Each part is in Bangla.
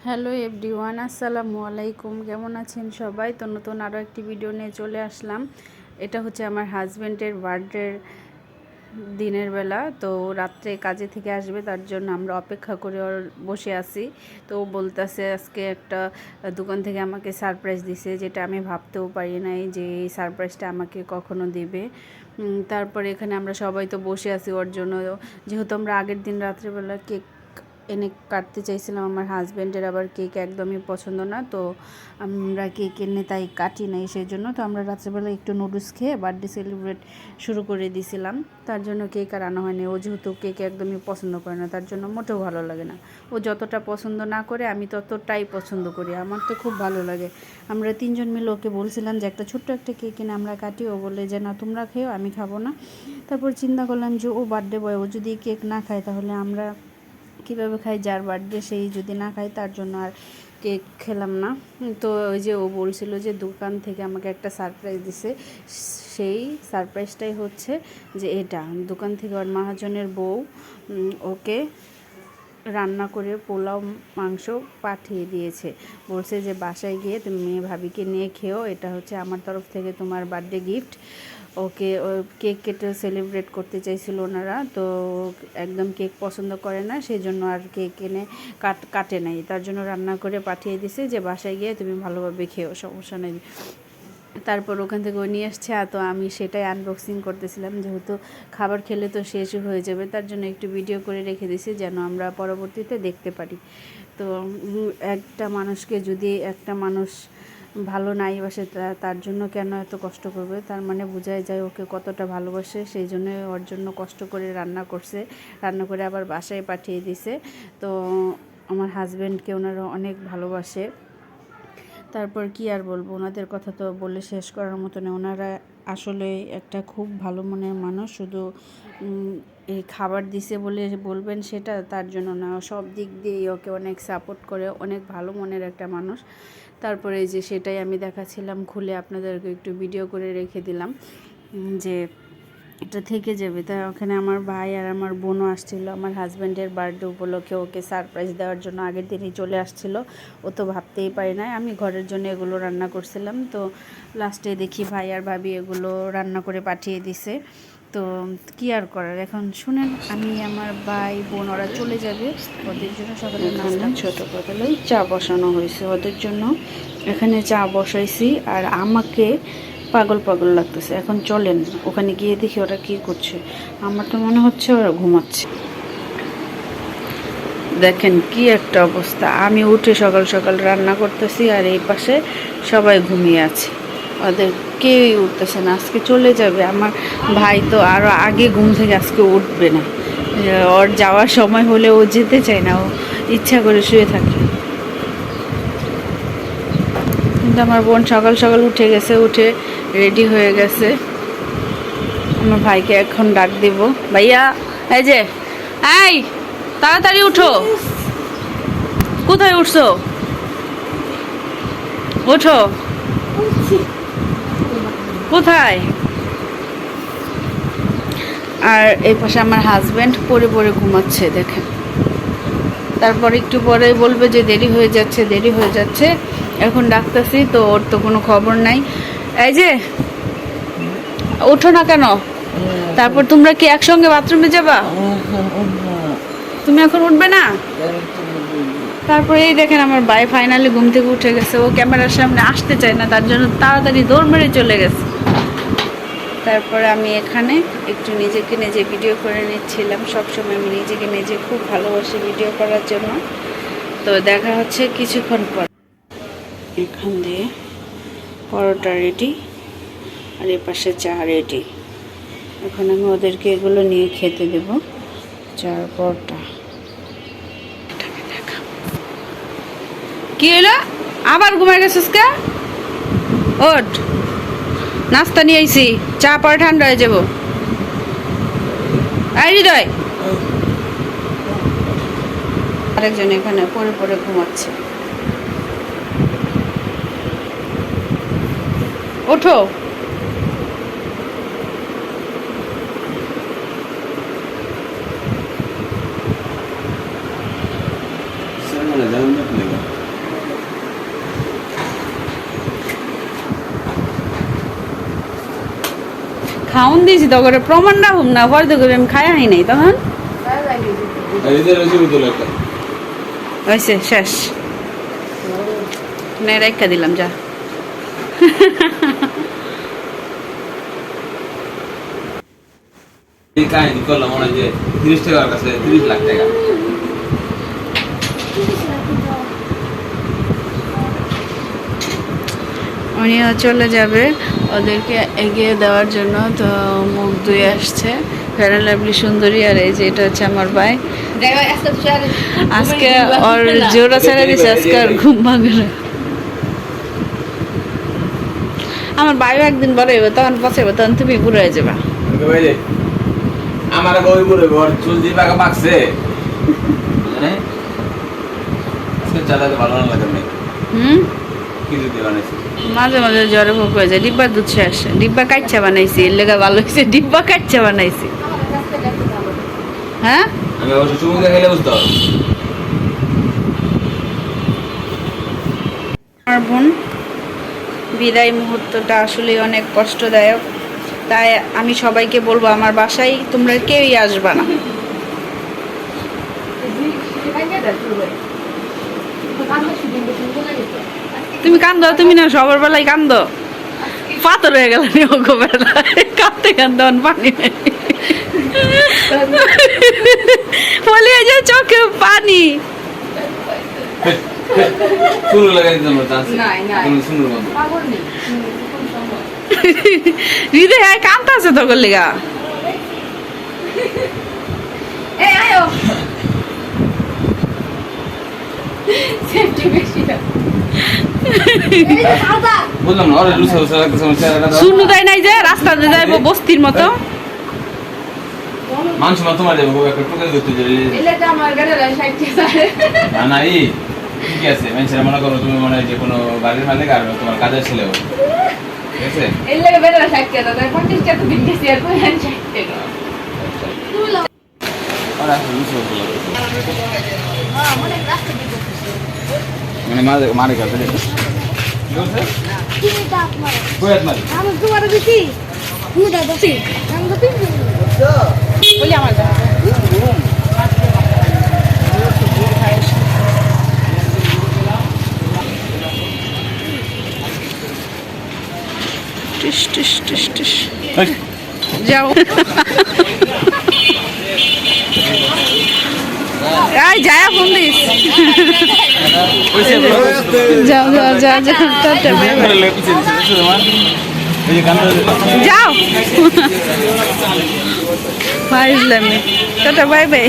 হ্যালো এভরিওয়ান, আসসালামু আলাইকুম। কেমন আছেন সবাই? তো নতুন আরও একটি ভিডিও নিয়ে চলে আসলাম। এটা হচ্ছে আমার হাজব্যান্ডের বার্থডের দিনের বেলা। তো রাত্রে কাজে থেকে আসবে, তার জন্য আমরা অপেক্ষা করে বসে আছি। তো বলতেছে আজকে একটা দোকান থেকে আমাকে সারপ্রাইজ দিছে, যেটা আমি ভাবতেও পারি নাই যে এই সারপ্রাইজটা আমাকে কখনো দেবে। তারপরে এখানে আমরা সবাই তো বসে আছি ওর জন্য, যেহেতু আমরা আগের দিন রাত্রেবেলা কেক এনে কাটতে চাইছিলাম। আমার হাজব্যান্ডের আবার কেক একদমই পছন্দ না, তো আমরা কেক এনে তাই কাটি নাই। সেই জন্য তো আমরা রাত্রেবেলা একটু নুডলস খেয়ে বার্থডে সেলিব্রেট শুরু করে দিয়েছিলাম। তার জন্য কেক আর আনা হয়নি। ও যেহেতু কেক একদমই পছন্দ করে না, তার জন্য মোটেও ভালো লাগে না। ও যতটা পছন্দ না করে আমি ততটাই পছন্দ করি। আমার তো খুব ভালো লাগে। আমরা তিনজন মিলে ওকে বলছিলাম যে একটা ছোট্ট একটা কেক এনে আমরা কাটি। ও বলে যে না, তোমরা খেও, আমি খাবো না। তারপর চিন্তা করলাম যে ও বার্থডে বয়, ও যদি কেক না খায় তাহলে আমরা কীভাবে খাই? যার বার্থডে সেই যদি না খায়, তার জন্য আর কেক খেলাম না। তো ওই যে ও বলছিল যে দোকান থেকে আমাকে একটা সারপ্রাইজ দিছে, সেই সারপ্রাইজটাই হচ্ছে যে এটা দোকান থেকে ওর মহাজনের বউ ওকে রান্না করে পোলাও মাংস পাঠিয়ে দিয়েছে। বলছে যে বাসায় গিয়ে তুমি মেয়ে ভাবিকে নিয়ে খেও, এটা হচ্ছে আমার তরফ থেকে তোমার বার্থডে গিফট। ওকে কেক কেটে সেলিব্রেট করতে চাইছিল ওনারা, তো একদম কেক পছন্দ করে না, সেই জন্য আর কেক এনে কাটে নাই। তার জন্য রান্না করে পাঠিয়ে দিছে যে বাসায় গিয়ে তুমি ভালোভাবে খেও, সমস্যা নেই। তারপর ওখান থেকে ও নিয়ে আসছে, তো আমি সেটাই আনবক্সিং করতেছিলাম। যেহেতু খাবার খেলে তো শেষই হয়ে যাবে, তার জন্য একটু ভিডিও করে রেখে দিছি যেন আমরা পরবর্তীতে দেখতে পারি। তো একটা মানুষকে যদি একটা মানুষ ভালো নাই বাসে, তার জন্য কেন এত কষ্ট করবে? তার মানে বোঝাই যায় ওকে কতটা ভালোবাসে। সেই জন্য ওর জন্য কষ্ট করে রান্না করছে, রান্না করে আবার বাসায় পাঠিয়ে দিছে। তো আমার হাজব্যান্ডকে ওনারা অনেক ভালোবাসে। তারপর কি আর বলবো, ওনাদের কথা তো বলে শেষ করার মতো না। ওনারা আসলে একটা খুব ভালো মনের মানুষ। শুধু এই খাবার দিছে বলে বলবেন সেটা তার জন্য না, সব দিক দিয়েই ওকে অনেক সাপোর্ট করে, অনেক ভালো মনের একটা মানুষ। তারপরে যে সেটাই আমি দেখাচ্ছিলাম, খুলে আপনাদেরকে একটু ভিডিও করে রেখে দিলাম যে এটা থেকে যাবে। তাই ওখানে আমার ভাই আর আমার বোনও আসছিল আমার হাজব্যান্ডের বার্থডে উপলক্ষে ওকে সারপ্রাইজ দেওয়ার জন্য। আগের দিনই চলে আসছিল, ও তো ভাবতেই পারি না। আমি ঘরের জন্য এগুলো রান্না করছিলাম, তো লাস্টে দেখি ভাই আর ভাবি এগুলো রান্না করে পাঠিয়ে দিছে। তো কি আর করার, এখন শুনেন, আমি আমার ভাই বোন ওরা চলে যাবে। ওদের জন্য সকালে নাস্তা ছোটো পাতলে চা বসানো হয়েছে ওদের জন্য। এখানে চা বসাইছি, আর আমাকে পাগল পাগল লাগতেছে। এখন চলেন ওখানে গিয়ে দেখি ওরা কি করছে। আমার তো মনে হচ্ছে ওরা ঘুমাচ্ছে। দেখেন কি একটা অবস্থা। আমি উঠে সকাল সকাল রান্না করতেছি, আর এই পাশে সবাই ঘুমিয়ে আছে। ওদের কেউই উঠতেছে না, আজকে চলে যাবে। আমার ভাই তো আরও আগে ঘুম থেকে আজকে উঠবে না। ওর যাওয়ার সময় হলে ও যেতে চায় না, ও ইচ্ছা করে শুয়ে থাকে। কিন্তু আমার বোন সকাল সকাল উঠে গেছে, উঠে রেডি হয়ে গেছে। আমার ভাইকে এখন ডাক দিব। ভাইয়া, এই যে, এই তাড়াতাড়ি উঠো। কোথায় উঠছো? ওঠো। কোথায়? আর এই পাশে আমার হাজব্যান্ড পড়ে পড়ে ঘুমাচ্ছে, দেখেন। তারপর একটু পরে বলবে যে দেরি হয়ে যাচ্ছে, দেরি হয়ে যাচ্ছে। এখন ডাকতেছি তো ওর তো কোনো খবর নাই। এই যে, ওঠো না কেন? তারপর তোমরা কি একসঙ্গে বাথরুমে যাবা? তুমি এখন উঠবে না? তারপরে এই দেখেন আমার ভাই ফাইনালি ঘুম থেকে উঠে গেছে। ও ক্যামেরার সামনে আসতে চায় না, তার জন্য তাড়াতাড়ি দৌড় মেরে চলে গেছে। তারপরে আমি এখানে একটু নিজেকে নিজে ভিডিও করে নিচ্ছিলাম। সবসময় আমি নিজেকে নিজে খুব ভালোবাসি ভিডিও করার জন্য। তো দেখা হচ্ছে কিছুক্ষণ পর। এখান দিয়ে পরোটা রেডি, আর এ পাশে চা রেডি। এখন আমি ওদেরকে এগুলো নিয়ে খেতে দেব, চার পরোটা। কি হলো? আবার ঘুমায় গেছিস কে? ওঠ, নাস্তা নিয়ে আইছি, চা পরে ঠান্ডা হয়ে যাব। আই হৃদয়, আরেকজন এখানে পড়ে পড়ে ঘুমাচ্ছে। ওঠো। খাওন দিয়েছি তো করে প্রমাণ না হোক না পরে তো করে আমি খাই আই নাই তখন হয়েছে শেষ রেখা দিলাম যা কাহিনী করলাম মনে হয় যে 30 টাকার কাছে 30 লাখ টাকা উনিও চলে যাবে ওদেরকে এগিয়ে দেওয়ার জন্য তো মুখ ধুয়ে আসছে ফেয়ার অ্যান্ড লাভলি সুন্দরী আর এই যে এটা হচ্ছে আমার ভাই আজকে ওর জোড়া ছেড়ে দিছে আজকে আর ঘুম ভাঙে না আমার ভাইও একদিন বড় হইব তখন পচাইব তখন তুমি বুড়ো হয়ে যাবা আমার বই বুড়ো ঘর চুল দিয়ে পাকা পাকছে মানে চালাতে ভালো না লাগে না কি যদি বানাইছে মাঝে মাঝে জ্বরে ভোগ হয়ে যায় ডিব্বার দুধ শেষ ডিব্বা কাচ্চা বানাইছি এর লেগা ভালো হয়েছে ডিব্বা কাচ্চা বানাইছি হ্যাঁ আমি অবশ্য চুমুক দেখাইলে বুঝতে পারবো আমার বোন বিদায় মুহূর্তটা আসলে অনেক কষ্টদায়ক তাই আমি সবাইকে বলবো আমার বাসায় তোমরা কেউই আসবা না তুমি কান্দো তুমি না সবার বেলায় কান্দো পাথর হয়ে গেল বেলায় কাঁদতে কান্দো পানি বলি যে চোখে পানি চুল লাগাই দিতাম সুন্দর মতো হৃদয় কান্দতে আছে তো লিগা বললাম না ওরে লুসা লুসা লাগতেছে আমার চেহারাটা দাও শুনু তাই নাই যে রাস্তাতে যাইবো বস্তির মতো মানুষ মা তোমার যাবো একটা টুকে করতে যাই এলাকা আমার গাড়ির সাইডে না না এই ঠিক আছে মানুষেরা মনে করো তুমি মনে হয় যে কোনো বাড়ির মালিক আর তোমার কাজের ছেলে ঠিক আছে এলাকা বেড়া সাইডে দাদা 50 টাকা দিন গেছি আর কোন সাইডে ওরা লুসা মানে মারে কাছে কোয়াত মারি আমি তোমার দিছি মুদা দিছি আমি দিছি বলি আমার টিস টিস টিস টিস যাও আই যায় ফোন দিস যাও যাও যাও যাও টাটা বাই বাই যাও ফাইজলামি টাটা বাই বাই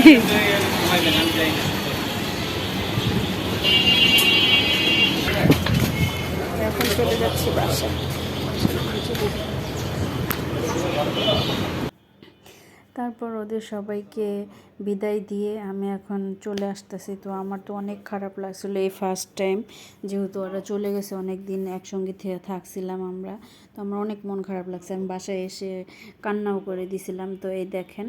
এখন চলে যাচ্ছি বাসায় তারপর ওদের সবাইকে বিদায় দিয়ে আমি এখন চলে আসতেছি তো আমার তো অনেক খারাপ লাগছিলো এই ফার্স্ট টাইম যেহেতু ওরা চলে গেছে অনেক দিন একসঙ্গে থাকছিলাম আমরা তো আমার অনেক মন খারাপ লাগছে আমি বাসায় এসে কান্নাও করে দিছিলাম তো এই দেখেন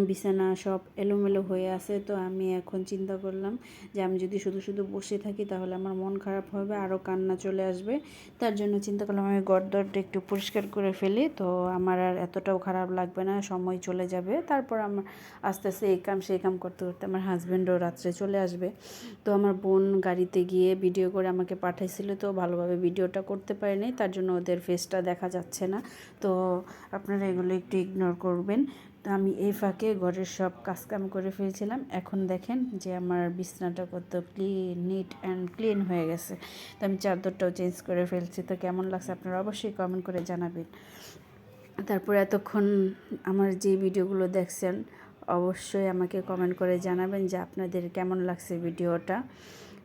বিছানা সব এলোমেলো হয়ে আছে তো আমি এখন চিন্তা করলাম যে আমি যদি শুধু শুধু বসে থাকি তাহলে আমার মন খারাপ হবে আরও কান্না চলে আসবে তার জন্য চিন্তা করলাম আমি ঘরদরটা একটু পরিষ্কার করে ফেলি তো আমার আর এতটাও খারাপ লাগবে না সময় চলে যাবে তারপর আমার আস্তে আস্তে এই কাম সেই কাম করতে করতে আমার হাজব্যান্ডও রাত্রে চলে আসবে তো আমার বোন গাড়িতে গিয়ে ভিডিও করে আমাকে পাঠাইছিল তো ভালোভাবে ভিডিওটা করতে পারিনি তার জন্য ওদের ফেসটা দেখা যাচ্ছে না তো আপনারা এগুলো একটু ইগনোর করবেন তো আমি এই ফাঁকে ঘরের সব কাজকাম করে ফেলছিলাম এখন দেখেন যে আমার বিছানাটা কত নিট অ্যান্ড ক্লিন হয়ে গেছে তো আমি চাদরটাও চেঞ্জ করে ফেলছি তো কেমন লাগছে আপনারা অবশ্যই কমেন্ট করে জানাবেন তারপর এতক্ষণ আমার যে ভিডিওগুলো দেখছেন অবশ্যই আমাকে কমেন্ট করে জানাবেন যে আপনাদের কেমন লাগছে ভিডিওটা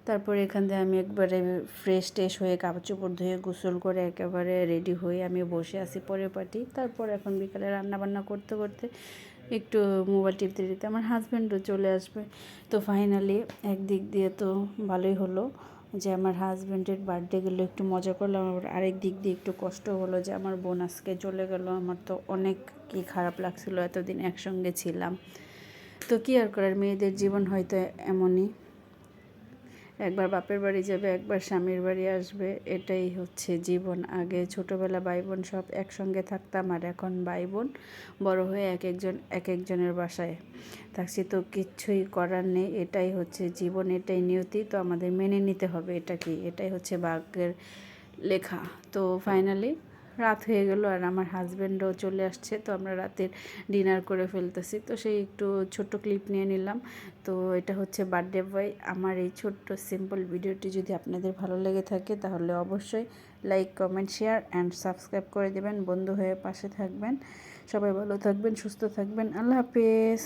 তারপর এখান থেকে আমি একবারে ফ্রেশ ট্রেশ হয়ে কাপড় চোপড় ধুয়ে গোসল করে একেবারে রেডি হয়ে আমি বসে আছি পরিপাটি তারপর এখন বিকালে রান্নাবান্না করতে করতে একটু মোবাইল টিপতে টিপতে আমার হাজব্যান্ডও চলে আসবে তো ফাইনালি একদিক দিয়ে তো ভালোই হলো যে আমার হাজব্যান্ডের বার্থডে গেলো একটু মজা করলাম আবার আরেক দিক দিয়ে একটু কষ্ট হলো যে আমার বোন আজকে চলে গেল আমার তো অনেক কি খারাপ লাগছিলো এতদিন একসঙ্গে ছিলাম তো কী আর করার মেয়েদের জীবন হয়তো এমনই একবার বাপের বাড়ি যাবে, একবার স্বামীর বাড়ি আসবে, এটাই হচ্ছে জীবন। আগে ছোটোবেলা ভাই বোন সব একসঙ্গে থাকতাম, আর এখন ভাই বোন বড় হয়ে এক একজনের বাসায় থাকছি। তো কিচ্ছুই করার নেই, এটাই হচ্ছে জীবন, এটাই নিয়তি। তো আমাদের মেনে নিতে হবে, এটাই হচ্ছে ভাগ্যের লেখা। তো ফাইনালি রাত হয়ে গেল, আর আমার হাজব্যান্ডও চলে আসছে। তো আমরা রাতের ডিনার করে ফেলতেছি। তো সেই একটু ছোট্ট ক্লিপ নিয়ে নিলাম। তো এটা হচ্ছে বার্থডে বয়। আমার এই ছোট্ট সিম্পল ভিডিওটি যদি আপনাদের ভালো লেগে থাকে তাহলে অবশ্যই like, comment, share and subscribe করে দেবেন। বন্ধু হয়ে পাশে থাকবেন। সবাই ভালো থাকবেন, সুস্থ থাকবেন। আল্লাহ হাফেজ।